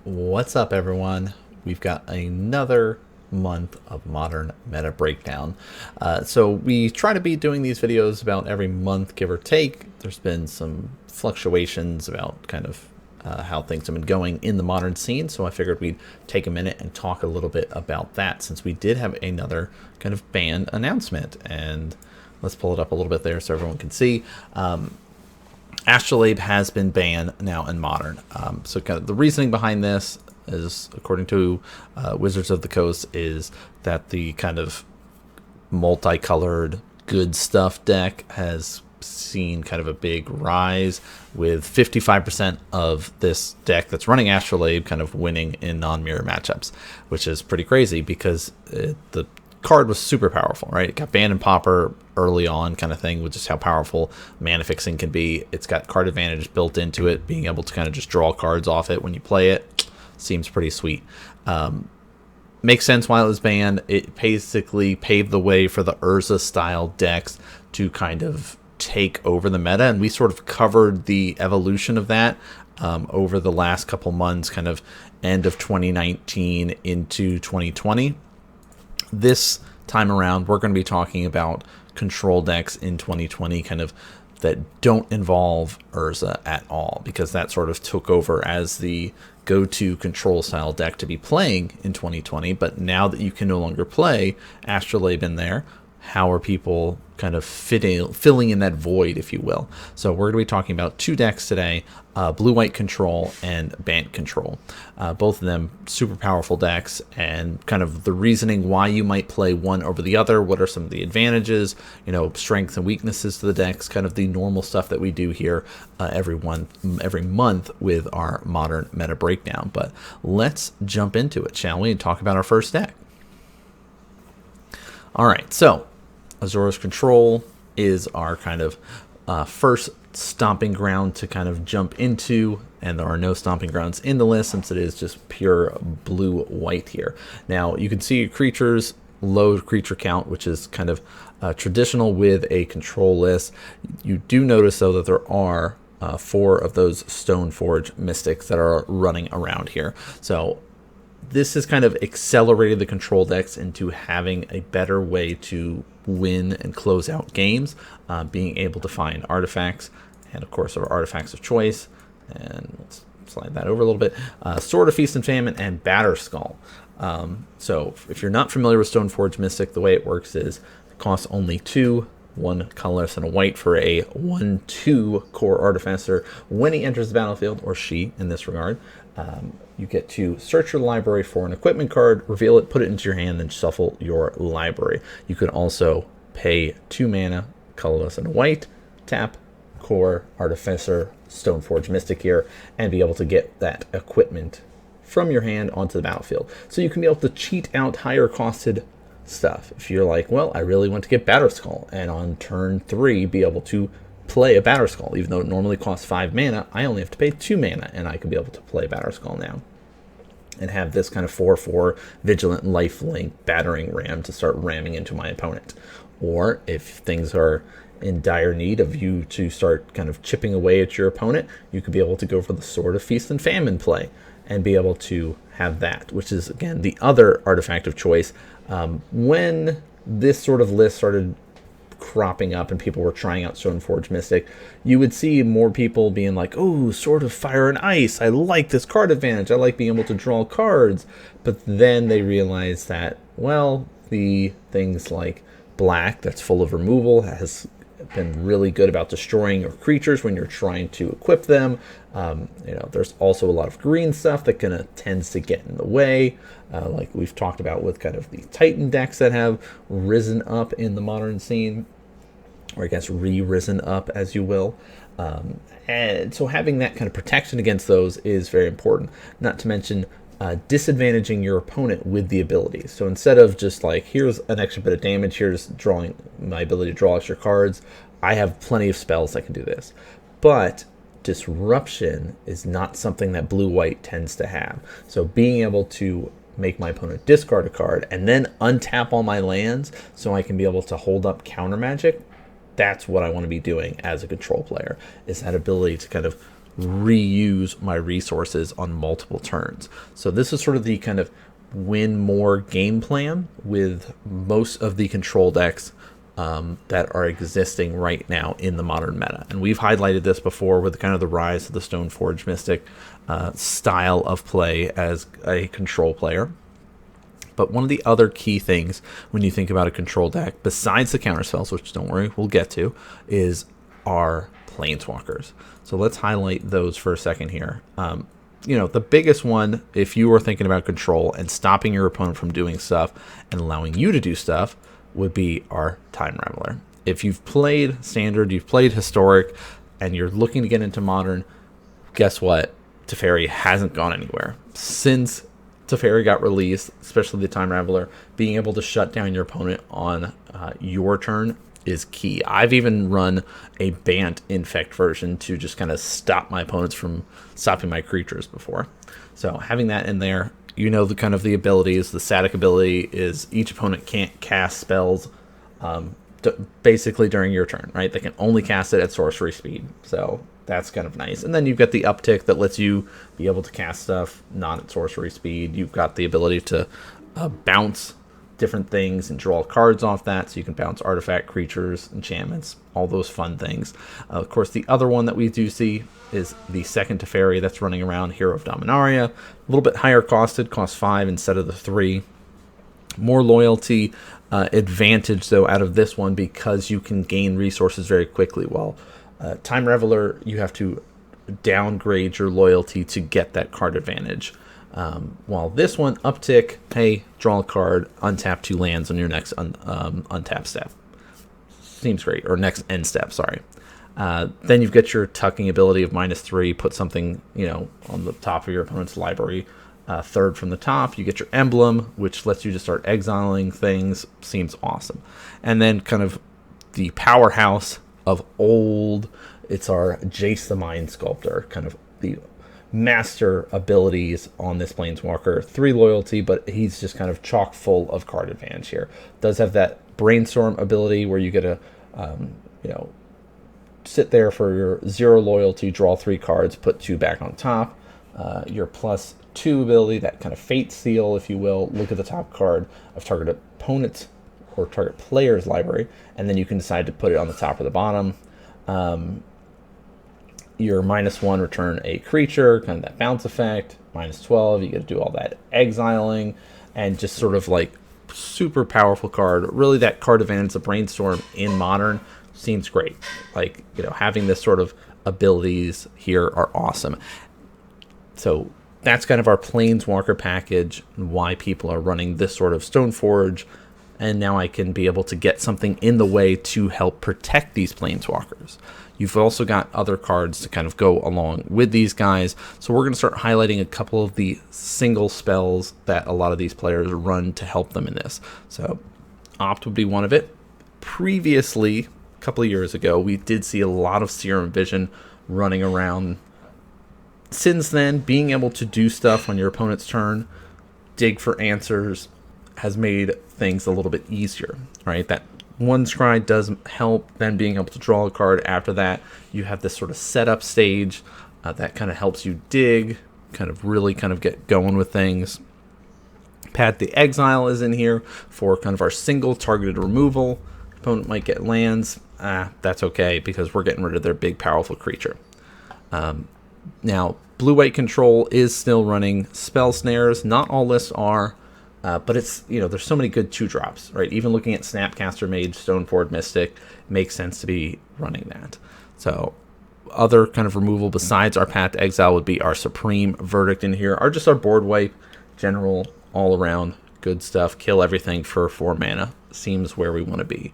What's up, everyone? We've got another month of Modern meta breakdown. So we try to be doing these videos about every month, give or take. There's been some fluctuations about kind of how things have been going in the Modern scene, so I figured we'd take a minute and talk a little bit about that, since we did have another kind of ban announcement. And let's pull it up a little bit there so everyone can see. Astrolabe has been banned now in Modern. So kind of the reasoning behind this is, according to Wizards of the Coast, is that the kind of multicolored good stuff deck has seen kind of a big rise, with 55% of this deck that's running Astrolabe kind of winning in non-mirror matchups, which is pretty crazy because the card was super powerful, right? It got banned in Pauper early on, kind of thing, with just how powerful mana fixing can be. It's got card advantage built into it, being able to kind of just draw cards off it when you play it seems pretty sweet. Makes sense why it was banned. It basically paved the way for the Urza style decks to kind of take over the meta, and we sort of covered the evolution of that over the last couple months, kind of end of 2019 into 2020. This time around, we're going to be talking about control decks in 2020, kind of that don't involve Urza at all, because that sort of took over as the go-to control style deck to be playing in 2020. But now that you can no longer play Astrolabe in there, how are people kind of filling in that void, if you will? So we're going to be talking about two decks today, blue-white control and Bant control. Both of them super powerful decks, and kind of the reasoning why you might play one over the other. What are some of the advantages, strengths and weaknesses to the decks, kind of the normal stuff that we do here every month with our Modern meta breakdown. But let's jump into it, shall we, and talk about our first deck. All right, so Azura's Control is our kind of first stomping ground to kind of jump into, and there are no stomping grounds in the list since it is just pure blue-white here. Now, you can see your creatures, low creature count, which is kind of traditional with a control list. You do notice, though, that there are 4 of those Stoneforge Mystics that are running around here. So this has kind of accelerated the control decks into having a better way to win and close out games, being able to find artifacts, and of course our artifacts of choice. And let's slide that over a little bit. Sword of Feast and Famine and Batterskull. So if you're not familiar with Stoneforge Mystic, the way it works is it costs only 2, 1 colorless and a white for a 1/2 core artificer. When he enters the battlefield, or she in this regard, you get to search your library for an equipment card, reveal it, put it into your hand, and shuffle your library. You can also pay 2 mana, colorless and a white, tap, core, artificer, Stoneforge Mystic here, and be able to get that equipment from your hand onto the battlefield. So you can be able to cheat out higher costed stuff. If you're like, well, I really want to get Batterskull, and on turn 3 be able to play a Batterskull, even though it normally costs 5 mana, I only have to pay 2 mana, and I can be able to play Batterskull now, and have this kind of 4/4 Vigilant Lifelink Battering Ram to start ramming into my opponent. Or if things are in dire need of you to start kind of chipping away at your opponent, you could be able to go for the Sword of Feast and Famine play, and be able to have that, which is, again, the other artifact of choice. When this sort of list started cropping up and people were trying out Stoneforge Mystic, you would see more people being like, oh, Sword of Fire and Ice, I like this card advantage, I like being able to draw cards. But then they realized that, well, the things like black that's full of removal has been really good about destroying your creatures when you're trying to equip them. There's also a lot of green stuff that kind of tends to get in the way, like we've talked about with kind of the Titan decks that have risen up in the Modern scene, or I guess re-risen up, as you will. And so having that kind of protection against those is very important, not to mention disadvantaging your opponent with the abilities. So instead of just like, here's an extra bit of damage, here's drawing my ability to draw extra cards, I have plenty of spells that can do this. But disruption is not something that blue-white tends to have. So being able to make my opponent discard a card and then untap all my lands so I can be able to hold up counter magic, that's what I want to be doing as a control player, is that ability to kind of reuse my resources on multiple turns. So this is sort of the kind of win more game plan with most of the control decks that are existing right now in the modern meta. And we've highlighted this before with kind of the rise of the Stoneforge Mystic style of play as a control player. But one of the other key things when you think about a control deck, besides the counter spells, which don't worry, we'll get to, is our planeswalkers. So let's highlight those for a second here. The biggest one, if you were thinking about control and stopping your opponent from doing stuff and allowing you to do stuff, would be our Timerambler. If you've played Standard, you've played Historic, and you're looking to get into Modern, guess what? Teferi hasn't gone anywhere. Since Teferi got released, especially the Timerambler, being able to shut down your opponent on your turn is key. I've even run a Bant Infect version to just kind of stop my opponents from stopping my creatures before. So having that in there, the kind of the abilities, the static ability is each opponent can't cast spells basically during your turn, right? They can only cast it at sorcery speed. So that's kind of nice. And then you've got the uptick that lets you be able to cast stuff not at sorcery speed. You've got the ability to bounce different things and draw cards off that, so you can bounce artifact, creatures, enchantments, all those fun things. Of course, the other one that we do see is the second Teferi that's running around, Hero of Dominaria. A little bit higher costed, costs 5 instead of the 3. More loyalty advantage, though, out of this one because you can gain resources very quickly. While Time Reveler, you have to downgrade your loyalty to get that card advantage. While this one, uptick, hey, draw a card, untap 2 lands on your next untap step. Seems great. Or next end step, sorry. Then you've got your tucking ability of -3, put something, on the top of your opponent's library. Third from the top, you get your emblem, which lets you just start exiling things. Seems awesome. And then kind of the powerhouse of old, it's our Jace the Mind Sculptor, kind of the master abilities on this planeswalker. 3 loyalty, but he's just kind of chock full of card advantage here. Does have that brainstorm ability where you get a sit there for your 0 loyalty, draw 3 cards, put 2 back on top. Your +2 ability, that kind of fate seal, if you will, look at the top card of target opponent's or target player's library, and then you can decide to put it on the top or the bottom. Your -1, return a creature, kind of that bounce effect. -12, you get to do all that exiling, and just sort of like super powerful card. Really, that card advantage, the brainstorm in Modern, seems great. Like, having this sort of abilities here are awesome. So that's kind of our Planeswalker package, and why people are running this sort of Stoneforge. And now I can be able to get something in the way to help protect these Planeswalkers. You've also got other cards to kind of go along with these guys. So we're going to start highlighting a couple of the single spells that a lot of these players run to help them in this. So Opt would be one of it. Previously, a couple of years ago, we did see a lot of Serum Vision running around. Since then, being able to do stuff on your opponent's turn, dig for answers, has made things a little bit easier, right? That one scry does help, then being able to draw a card after that. You have this sort of setup stage that kind of helps you dig, kind of really kind of get going with things. Path the Exile is in here for kind of our single targeted removal. Opponent might get lands. That's okay because we're getting rid of their big powerful creature. Now, blue-white control is still running spell snares. Not all lists are. But it's, there's so many good 2-drops, right? Even looking at Snapcaster Mage, Stoneforge Mystic, makes sense to be running that. So other kind of removal besides our Path to Exile would be our Supreme Verdict in here, or just our board wipe, general, all around, good stuff. Kill everything for 4 mana. Seems where we want to be.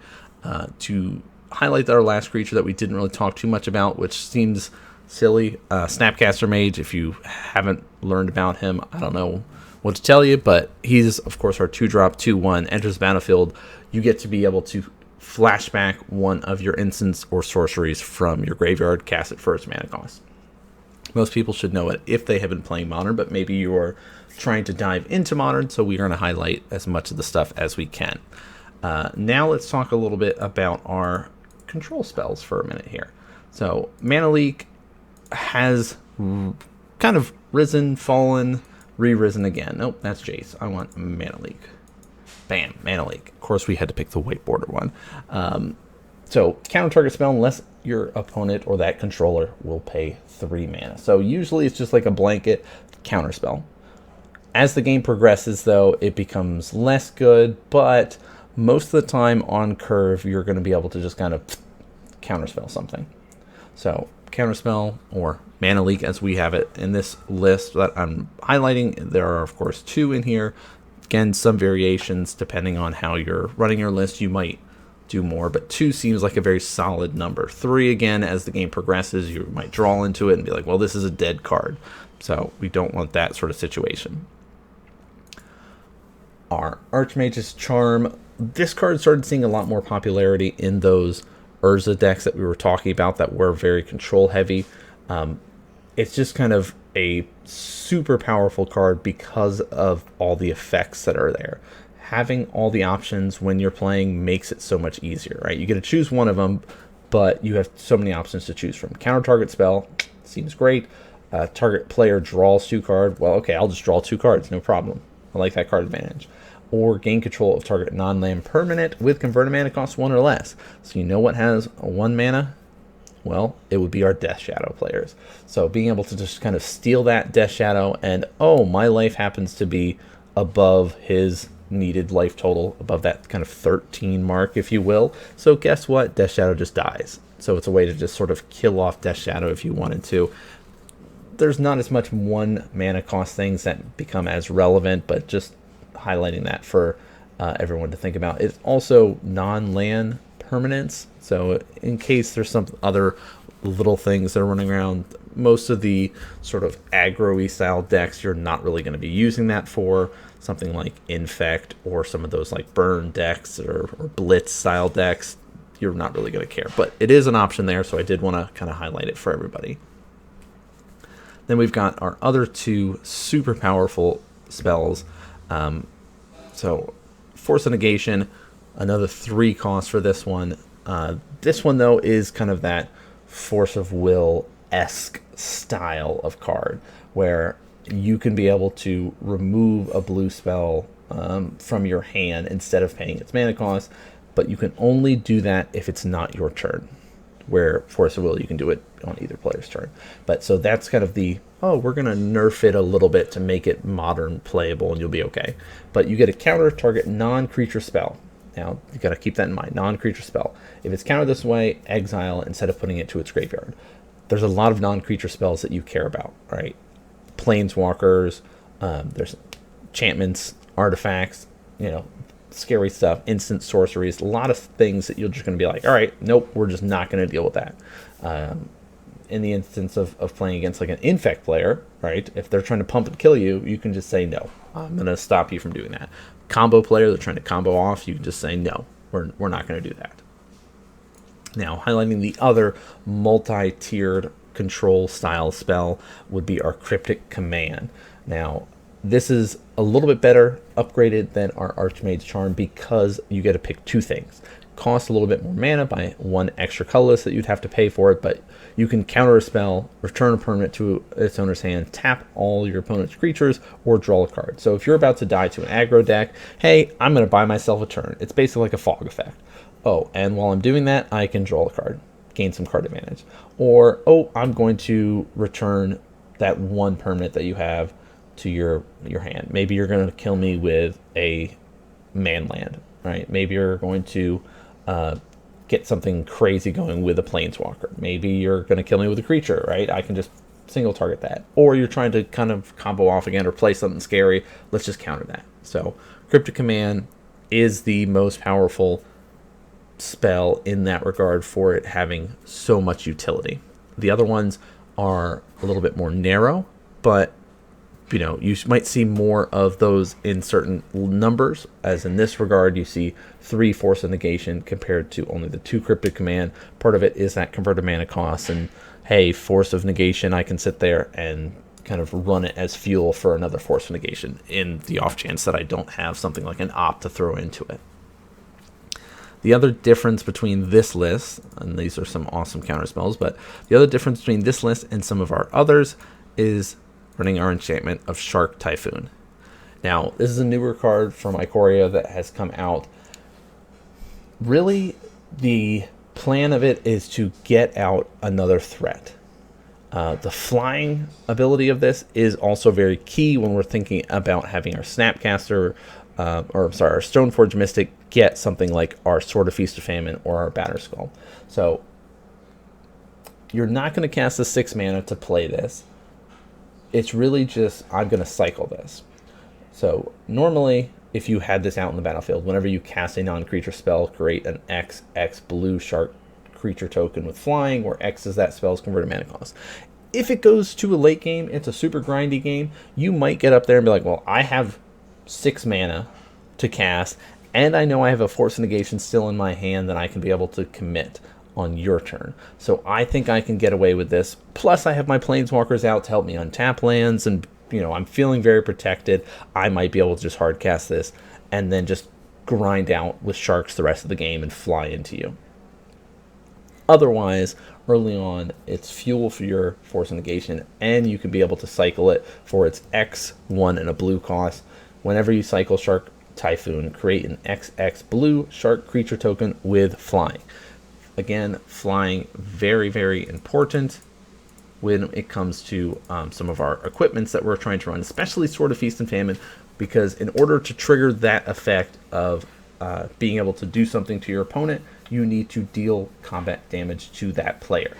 To highlight our last creature that we didn't really talk too much about, which seems silly, Snapcaster Mage, if you haven't learned about him, I don't know what to tell you, but he's, of course, our 2-drop, 2/1, enters the battlefield. You get to be able to flashback one of your instants or sorceries from your graveyard, cast it first mana cost. Most people should know it if they have been playing Modern, but maybe you are trying to dive into Modern, so we're going to highlight as much of the stuff as we can. Now let's talk a little bit about our control spells for a minute here. So, Mana Leak, has kind of risen, fallen, re-risen again. Nope, that's Jace. I want Mana Leak. Bam, Mana Leak. Of course, we had to pick the white border one. So counter target spell unless your opponent or that controller will pay 3 mana. So usually it's just like a blanket counter spell. As the game progresses, though, it becomes less good, but most of the time on curve, you're going to be able to just kind of counterspell something. So counterspell or Mana Leak, as we have it in this list that I'm highlighting, there are, of course, 2 in here. Again, some variations depending on how you're running your list. You might do more, but 2 seems like a very solid number. 3, again, as the game progresses, you might draw into it and be like, well, this is a dead card. So we don't want that sort of situation. Our Archmage's Charm. This card started seeing a lot more popularity in those Urza decks that we were talking about that were very control heavy. It's just kind of a super powerful card because of all the effects that are there. Having all the options when you're playing makes it so much easier, right? You get to choose one of them, but you have so many options to choose from. Counter target spell seems great. Target player draws 2 cards. Well, okay, I'll just draw 2 cards, no problem. I like that card advantage. Or gain control of target non-land permanent with converted mana cost 1 or less. So you know what has a 1 mana? Well, it would be our Death Shadow players. So being able to just kind of steal that Death Shadow and, oh, my life happens to be above his needed life total, above that kind of 13 mark, if you will. So guess what? Death Shadow just dies. So it's a way to just sort of kill off Death Shadow if you wanted to. There's not as much 1 mana cost things that become as relevant, but just highlighting that for everyone to think about. It's also non-land permanents, so in case there's some other little things that are running around, most of the sort of aggro-y style decks, you're not really going to be using that for. Something like Infect or some of those like Burn decks or Blitz style decks, you're not really going to care, but it is an option there, so I did want to kind of highlight it for everybody. Then we've got our other 2 super powerful spells. So Force of Negation, another 3 costs for this one. This one, though, is kind of that Force of Will-esque style of card, where you can be able to remove a blue spell from your hand instead of paying its mana cost, but you can only do that if it's not your turn. Where Force of Will, you can do it on either player's turn. But so that's kind of the, oh, we're going to nerf it a little bit to make it modern playable and you'll be okay. But you get a counter target non-creature spell. Now, you got to keep that in mind, non-creature spell. If it's countered this way, exile instead of putting it to its graveyard. There's a lot of non-creature spells that you care about, right? Planeswalkers, there's enchantments, artifacts, scary stuff, instant sorceries, a lot of things that you're just going to be like, all right, nope, we're just not going to deal with that. In the instance of playing against like an Infect player, right, if they're trying to pump and kill you, you can just say, no, I'm going to stop you from doing that. Combo player, they're trying to combo off, you can just say, no, we're not going to do that. Now, highlighting the other multi-tiered control style spell would be our Cryptic Command. Now, this is a little bit better upgraded than our Archmage's Charm because you get to pick 2 things. Costs a little bit more mana by 1 extra colorless that you'd have to pay for it, but you can counter a spell, return a permanent to its owner's hand, tap all your opponent's creatures, or draw a card. So if you're about to die to an aggro deck, hey, I'm going to buy myself a turn. It's basically like a fog effect. Oh, and while I'm doing that, I can draw a card, gain some card advantage. Or, oh, I'm going to return that 1 permanent that you have to your hand. Maybe you're going to kill me with a man land, right? Maybe you're going to get something crazy going with a planeswalker. Maybe you're going to kill me with a creature, right? I can just single target that. Or you're trying to kind of combo off again or play something scary. Let's just counter that. So Cryptic Command is the most powerful spell in that regard for it having so much utility. The other ones are a little bit more narrow, but you might see more of those in certain numbers, as in this regard, you see 3 Force of Negation compared to only the 2 Cryptic Command. Part of it is that converted mana cost, and hey, Force of Negation, I can sit there and kind of run it as fuel for another Force of Negation in the off chance that I don't have something like an Opt to throw into it. The other difference between this list, and these are some awesome counter spells, but the other difference between this list and some of our others is running our enchantment of Shark Typhoon. Now, this is a newer card from Ikoria that has come out. Really, the plan of it is to get out another threat. The flying ability of this is also very key when we're thinking about having our Snapcaster, our Stoneforge Mystic get something like our Sword of Feast or Famine or our Batterskull. So you're not going to cast a 6 mana to play this. It's really just, I'm going to cycle this. So normally, if you had this out in the battlefield, whenever you cast a non-creature spell, create an XX blue shark creature token with flying, where X is that spell's converted mana cost. If it goes to a late game, it's a super grindy game, you might get up there and be like, well, I have 6 mana to cast, and I know I have a Force of Negation still in my hand that I can be able to commit on your turn. So I think I can get away with this. Plus, I have my Planeswalkers out to help me untap lands, and I'm feeling very protected. I might be able to just hard cast this and then just grind out with sharks the rest of the game and fly into you. Otherwise, early on, it's fuel for your Force of Negation, and you can be able to cycle it for its X1 and a blue cost. Whenever you cycle Shark Typhoon, create an XX blue shark creature token with flying. Again, flying very, very important when it comes to some of our equipments that we're trying to run, especially Sword of Feast and Famine, because in order to trigger that effect of being able to do something to your opponent, you need to deal combat damage to that player.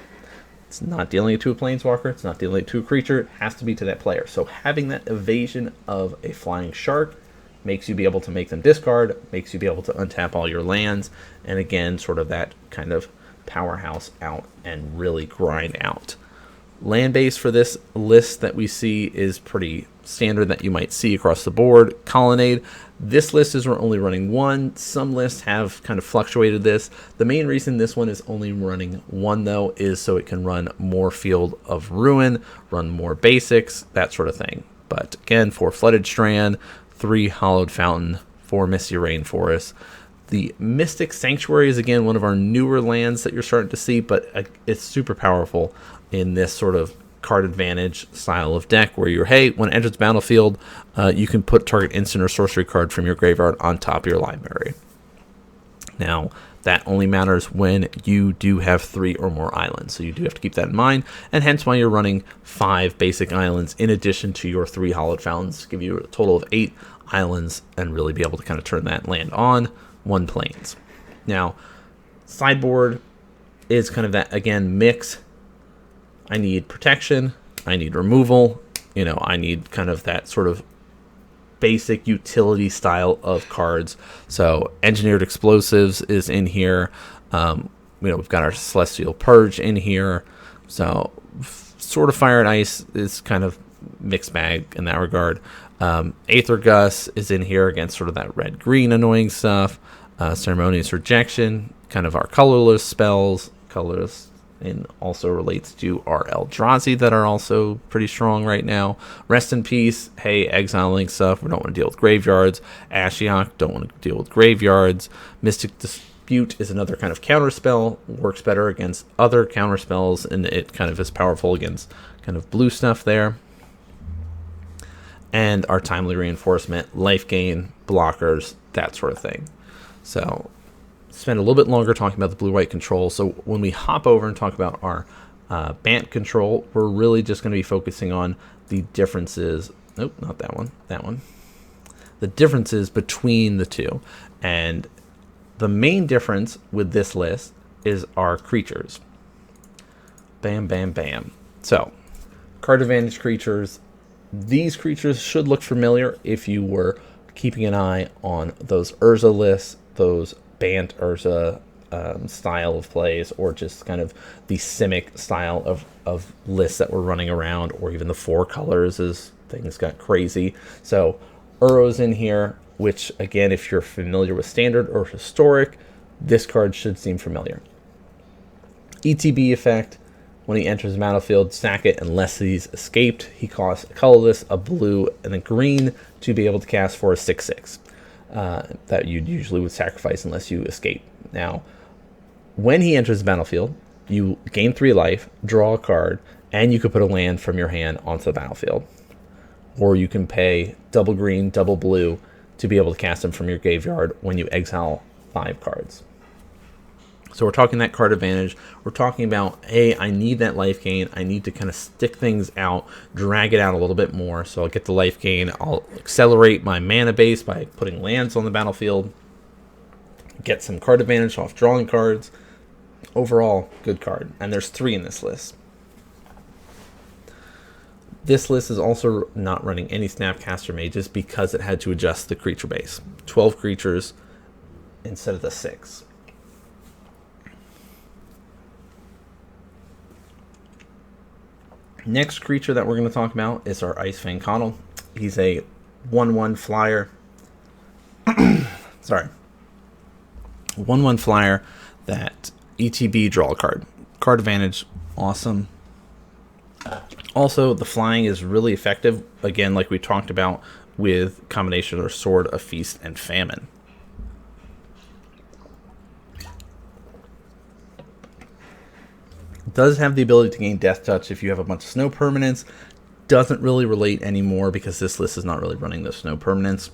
It's not dealing it to a Planeswalker, it's not dealing it to a creature, it has to be to that player. So having that evasion of a flying shark makes you be able to make them discard, makes you be able to untap all your lands, and again, sort of that kind of powerhouse out and really grind out. Land base for this list that we see is pretty standard that you might see across the board. Colonnade. This list is only running 1. Some lists have kind of fluctuated this. The main reason this one is only running 1, though, is so it can run more Field of Ruin, run more basics, that sort of thing. But again, 4 Flooded Strand, 3 Hollowed Fountain, 4 Misty Rainforest. The Mystic Sanctuary is, again, one of our newer lands that you're starting to see, but it's super powerful in this sort of card advantage style of deck where you're, hey, when it enters the battlefield, you can put target instant or sorcery card from your graveyard on top of your library. Now, that only matters when you do have 3 or more islands, so you do have to keep that in mind, and hence why you're running 5 basic islands in addition to your 3 Hollowed Fountains, give you a total of 8 islands, and really be able to kind of turn that land on 1 plains. Now, sideboard is kind of that, again, mix. I need protection, I need removal, I need kind of that sort of basic utility style of cards. So Engineered Explosives is in here. We've got our Celestial Purge in here. So sort of Fire and Ice is kind of mixed bag in that regard. Aether Gust is in here against sort of that red-green annoying stuff. Ceremonious Rejection, kind of our colorless spells. Colorless and also relates to our Eldrazi that are also pretty strong right now. Rest in Peace, hey, exiling stuff, we don't want to deal with graveyards. Ashiok, don't want to deal with graveyards. Mystic Dispute is another kind of counter spell, works better against other counter spells, and it kind of is powerful against kind of blue stuff there. And our Timely Reinforcement, life gain, blockers, that sort of thing. So spend a little bit longer talking about the blue-white control. So when we hop over and talk about our Bant control, we're really just going to be focusing on the differences. Nope, not that one. That one. The differences between the two. And the main difference with this list is our creatures. Bam, bam, bam. So, card advantage creatures. These creatures should look familiar if you were keeping an eye on those Urza lists, those Bant Urza style of plays, or just kind of the Simic style of lists that were running around, or even the 4 colors as things got crazy. So Uro's in here, which again, if you're familiar with Standard or Historic, this card should seem familiar. ETB effect, when he enters the battlefield, sack it unless he's escaped. He costs a colorless, a blue, and a green to be able to cast for a 6/6. That you usually would sacrifice unless you escape. Now, when he enters the battlefield, you gain 3 life, draw a card, and you could put a land from your hand onto the battlefield. Or you can pay double green, double blue to be able to cast him from your graveyard when you exile 5 cards. So we're talking that card advantage. We're talking about, hey, I need that life gain. I need to kind of stick things out, drag it out a little bit more. So I'll get the life gain. I'll accelerate my mana base by putting lands on the battlefield. Get some card advantage off drawing cards. Overall, good card. And there's 3 in this list. This list is also not running any Snapcaster Mages because it had to adjust the creature base. 12 creatures instead of the 6. Next creature that we're going to talk about is our Icefang Coddle. He's a 1/1 flyer. Sorry. 1/1 flyer that ETB draw a card. Card advantage, awesome. Also, the flying is really effective, again, like we talked about with combination or Sword of Feast and Famine. Does have the ability to gain Death Touch if you have a bunch of snow permanents. Doesn't really relate anymore because this list is not really running the snow permanents.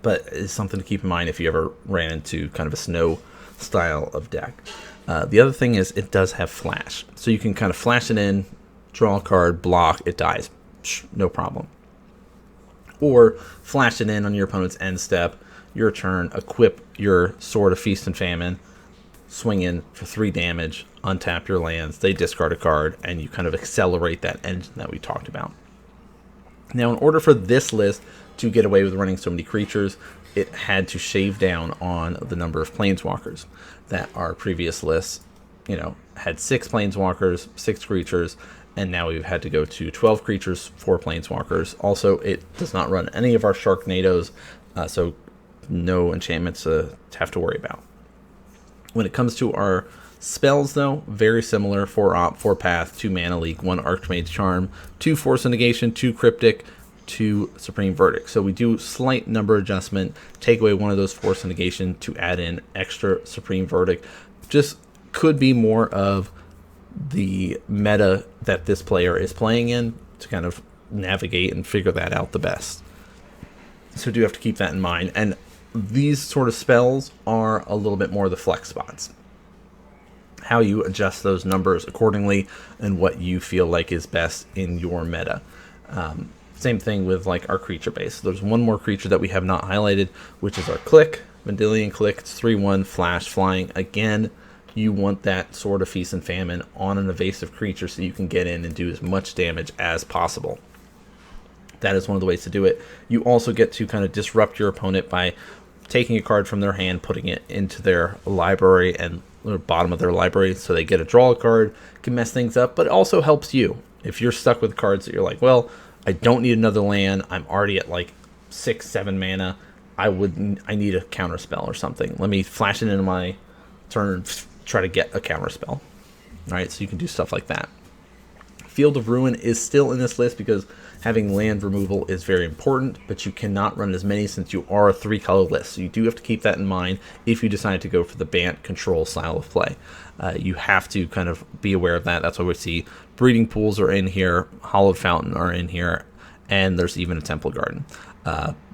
But it's something to keep in mind if you ever ran into kind of a snow style of deck. The other thing is it does have flash. So you can kind of flash it in, draw a card, block, it dies. No problem. Or flash it in on your opponent's end step, your turn, equip your Sword of Feast and Famine, swing in for 3 damage, untap your lands, they discard a card, and you kind of accelerate that engine that we talked about. Now, in order for this list to get away with running so many creatures, it had to shave down on the number of planeswalkers. That our previous lists, had 6 planeswalkers, 6 creatures, and now we've had to go to 12 creatures, 4 planeswalkers. Also, it does not run any of our Sharknadoes, so no enchantments to have to worry about. When it comes to our spells, though, very similar. 4 Op, 4 Path, 2 Mana Leak, 1 Archmage Charm, 2 Force of Negation, 2 Cryptic, 2 Supreme Verdict. So we do slight number adjustment, take away one of those Force of Negation to add in extra Supreme Verdict. Just could be more of the meta that this player is playing in to kind of navigate and figure that out the best. So do have to keep that in mind. And these sort of spells are a little bit more the flex spots. How you adjust those numbers accordingly and what you feel like is best in your meta. Same thing with like our creature base. There's one more creature that we have not highlighted, which is our Click. Vendilion Click. It's 3/1 flash flying. Again, you want that Sword of Feast and Famine on an evasive creature so you can get in and do as much damage as possible. That is one of the ways to do it. You also get to kind of disrupt your opponent by taking a card from their hand, putting it into their library and the bottom of their library so they get to draw a card, can mess things up, but it also helps you. If you're stuck with cards that you're like, well, I don't need another land, I'm already at like 6-7 mana, I need a counter spell or something. Let me flash it into my turn, try to get a counter spell. Alright, so you can do stuff like that. Field of Ruin is still in this list because having land removal is very important, but you cannot run as many since you are a 3-color list. So you do have to keep that in mind if you decide to go for the Bant control style of play. You have to kind of be aware of that. That's why we see Breeding Pools are in here, Hollowed Fountain are in here, and there's even a Temple Garden.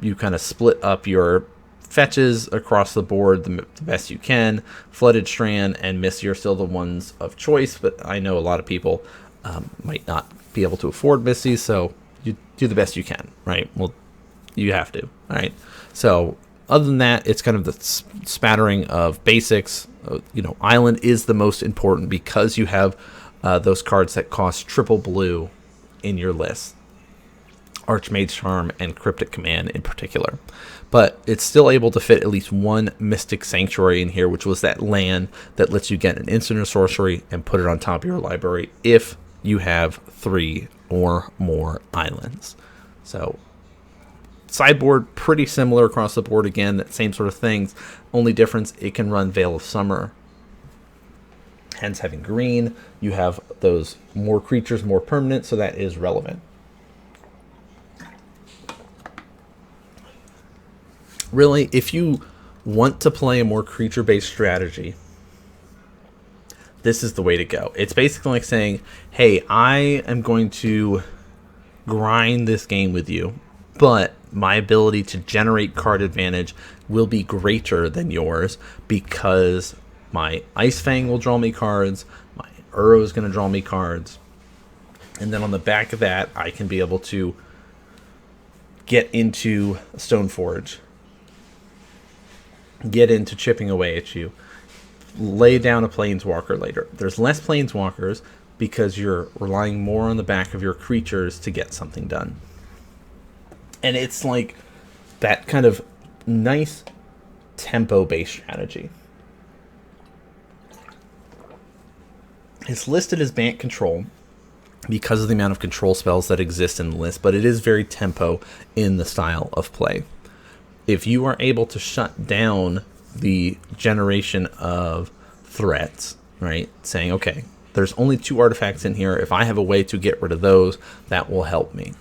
You kind of split up your fetches across the board the best you can. Flooded Strand and Misty are still the ones of choice, but I know a lot of people might not be able to afford Misty, so you do the best you can, right? Well, you have to, all right? So other than that, it's kind of the spattering of basics. Island is the most important because you have those cards that cost triple blue in your list. Archmage Charm and Cryptic Command in particular. But it's still able to fit at least one Mystic Sanctuary in here, which was that land that lets you get an instant or sorcery and put it on top of your library if you have 3 or more islands. So sideboard, pretty similar across the board again, that same sort of things. Only difference, it can run Veil of Summer. Hence having green, you have those more creatures, more permanent, so that is relevant. Really, if you want to play a more creature-based strategy, this is the way to go. It's basically like saying, hey, I am going to grind this game with you, but my ability to generate card advantage will be greater than yours because my Ice Fang will draw me cards, my Uro is going to draw me cards, and then on the back of that, I can be able to get into Stoneforge, get into chipping away at you, lay down a Planeswalker later. There's less Planeswalkers because you're relying more on the back of your creatures to get something done. And it's like that kind of nice tempo-based strategy. It's listed as Bant control because of the amount of control spells that exist in the list, but it is very tempo in the style of play. If you are able to shut down the generation of threats, right, saying, okay, there's only 2 artifacts in here. If I have a way to get rid of those, that will help me.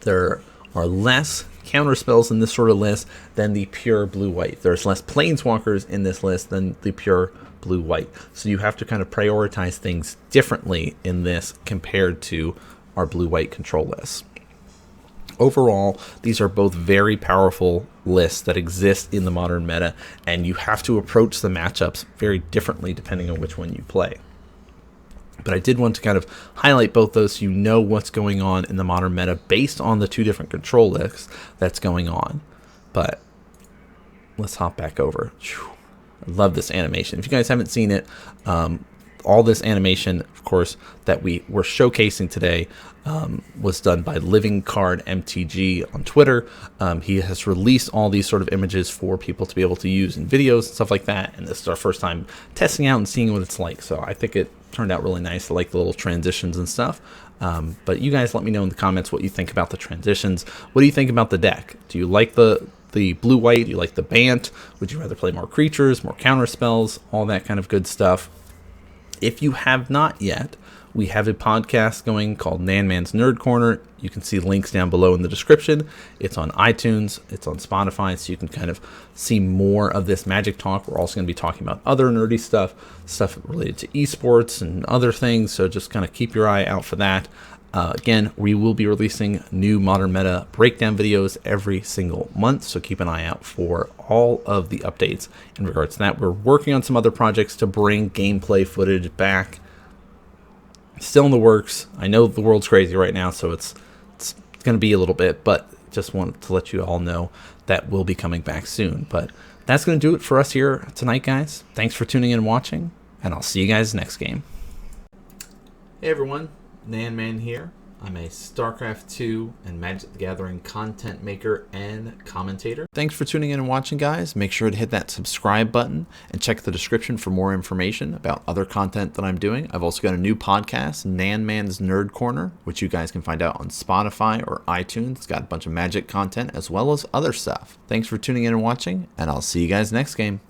There are less counter spells in this sort of list than the pure blue-white. There's less planeswalkers in this list than the pure blue-white. So you have to kind of prioritize things differently in this compared to our blue-white control lists. Overall, these are both very powerful lists that exist in the modern meta, and you have to approach the matchups very differently depending on which one you play. But I did want to kind of highlight both those so you know what's going on in the modern meta based on the 2 different control lists that's going on. But let's hop back over. Whew. I love this animation. If you guys haven't seen it, all this animation, of course, that we were showcasing today was done by Living Card MTG on Twitter. He has released all these sort of images for people to be able to use in videos and stuff like that. And this is our first time testing out and seeing what it's like. So I think it turned out really nice. I like the little transitions and stuff. But you guys let me know in the comments what you think about the transitions. What do you think about the deck? Do you like the blue-white? Do you like the Bant? Would you rather play more creatures, more counter spells, all that kind of good stuff? If you have not yet, we have a podcast going called NanMan's Nerd Corner. You can see links down below in the description. It's on iTunes. It's on Spotify, so you can kind of see more of this Magic talk. We're also going to be talking about other nerdy stuff related to esports and other things, so just kind of keep your eye out for that. Again, we will be releasing new Modern Meta breakdown videos every single month, so keep an eye out for all of the updates in regards to that. We're working on some other projects to bring gameplay footage back. Still in the works. I know the world's crazy right now, so it's going to be a little bit, but just want to let you all know that we'll be coming back soon. But that's going to do it for us here tonight, guys. Thanks for tuning in and watching, and I'll see you guys next game. Hey, everyone. NanMan here. I'm a StarCraft 2 and Magic the Gathering content maker and commentator. Thanks for tuning in and watching, guys. Make sure to hit that subscribe button and check the description for more information about other content that I'm doing. I've also got a new podcast, NanMan's Nerd Corner, which you guys can find out on Spotify or iTunes. It's got a bunch of Magic content as well as other stuff. Thanks for tuning in and watching, and I'll see you guys next game.